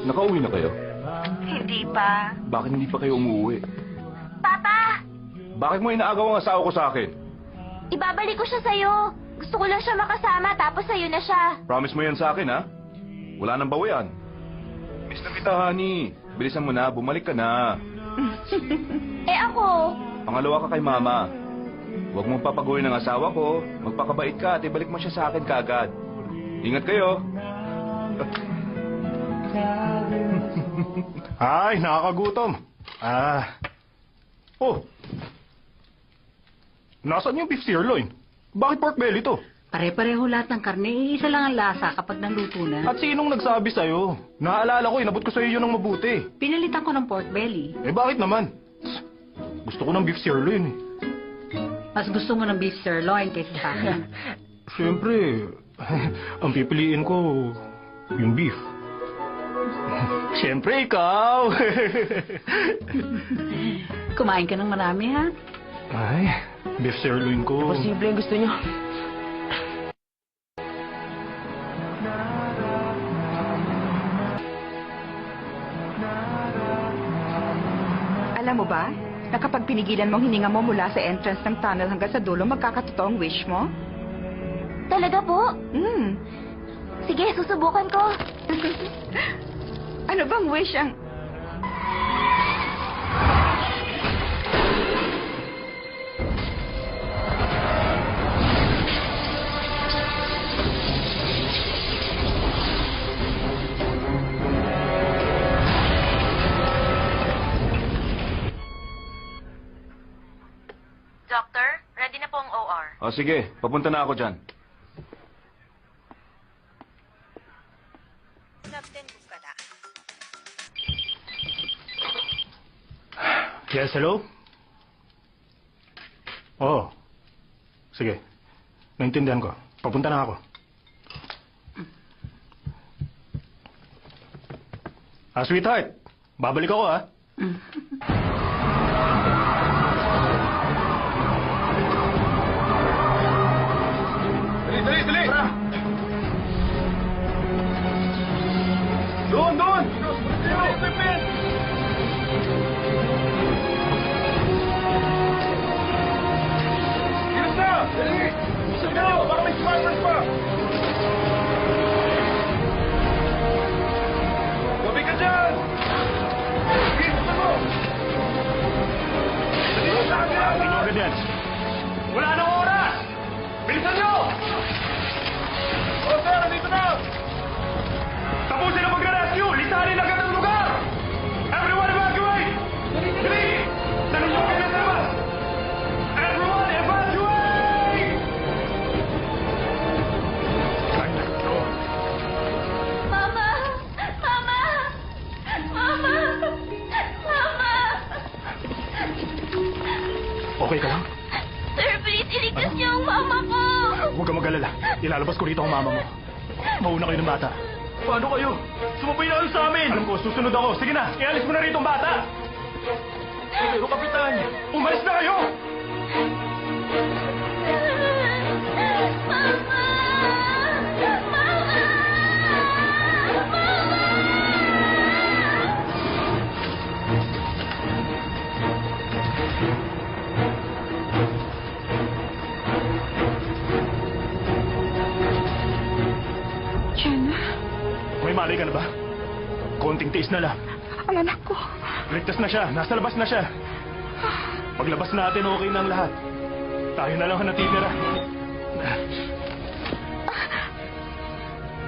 Nakauwi na kayo? Hindi pa. Bakit hindi pa kayo umuwi? Papa! Bakit mo inaagaw ang asawa ko sa akin? Ibabalik ko siya sa'yo. Gusto ko lang siya makasama, tapos sa'yo na siya. Promise mo yan sa akin, ha? Wala nang bawian. Miss na kita, honey. Bilisan mo na, bumalik ka na. Ako? Pangalawa ka kay mama. Huwag mong papaguhin ang asawa ko. Magpakabait ka at ibalik mo siya sa akin kaagad. Ingat kayo. Ay, nakakagutom. Oh. Nasaan yung beef sirloin? Bakit pork belly to? Pare-pareho lahat ng karne. Iisa lang ang lasa kapag naluto na. At sinong nagsabi sa'yo? Naalala ko, inabot ko sa'yo yun ng mabuti. Pinalitan ko ng pork belly. Eh bakit naman? Gusto ko ng beef sirloin eh. Mas gusto mo ng beef sirloin kaysa sa akin. Siyempre, ang pipiliin ko, yung beef. Siyempre, ikaw! Kumain ka ng marami, ha? Ay, beef sirloin ko. Posible yung gusto nyo. Alam mo ba, na kapag pinigilan mong hininga mo mula sa entrance ng tunnel hanggang sa dulo, magkakatotoo ang wish mo? Talaga po? Sige, susubukan ko. Ano bang wish ang... Doctor, ready na po ang OR. O sige, papunta na ako dyan. Yes, hello? Oo. Sige. Naintindihan ko. Papunta na ako. Sweetheart. Babalik ako, Dali, dali, dali! Doon, doon! Gilas na! Dali! Isang na! Baka may smartphone pa! Gabi ka dyan! Gilas na mo! Dali sa akin! Tingnan agad yan. Wala nang oras! Bilisan nyo! O, sir! Dito na! Tapusin ang pag-rescue! Lisanin agad ang lugar! Everyone evacuate! Dali! Dali nyo kayo sa labas! Everyone evacuate! Ay, nako. Mama! Mama! Mama! Mama! Okay ka lang? Sir, please, iligtas niyo ang mama ko! Huwag kang mag-alala. Ilalabas ko rito ang mama mo. Mauna kayo ng bata. Paano kayo? Sumabay na kayo sa amin! Alam ko, susunod ako. Sige na, ialis mo na rito ang bata! Pero, Kapitan! Umalis na kayo! Mama! Mama! Jenna, May malay ka na ba? Konting tiis na lang. ang anak ko. Ligtas na siya. Nasa labas na siya. Paglabas natin, okay na ang lahat. Tayo na lang ang natitira.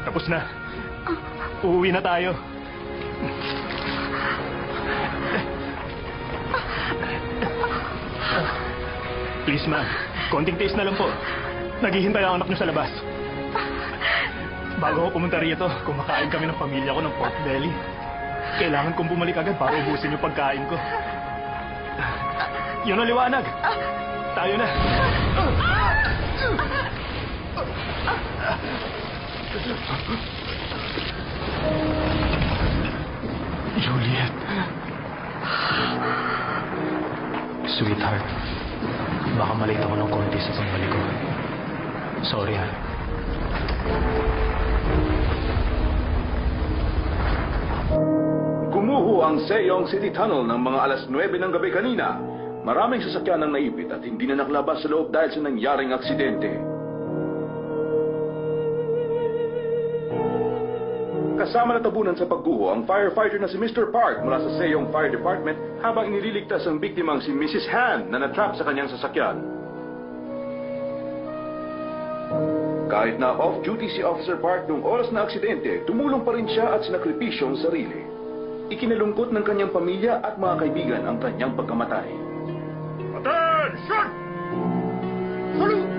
Tapos na. Uuwi na tayo. Please, ma'am. Konting tiis na lang po. Naghihintay ang anak niyo sa labas. Bago ako pumunta rito, kumakain kami ng pamilya ko ng pork belly. Kailangan kong bumalik agad para ubusin yung pagkain ko. Yun ang liwanag. Tayo na. sweetheart. Baka malate ako ng konti sa pagbalik ko. Sorry ha. Gumuho ang Seyong City Tunnel ng mga alas 9 ng gabi kanina. Maraming sasakyan ang naipit at hindi na naklabas sa loob dahil sa nangyaring aksidente. Kasama na tabunan sa pagguho ang firefighter na si Mr. Park mula sa Seyong Fire Department habang inililigtas ang biktimang si Mrs. Han na natrap sa kanyang sasakyan. Kahit na off-duty si Officer Park noong oras na aksidente, tumulong pa rin siya at sinakripisyo ang sarili. Ikinalungkot ng kanyang pamilya at mga kaibigan ang kanyang pagkamatay. Attention! Salute!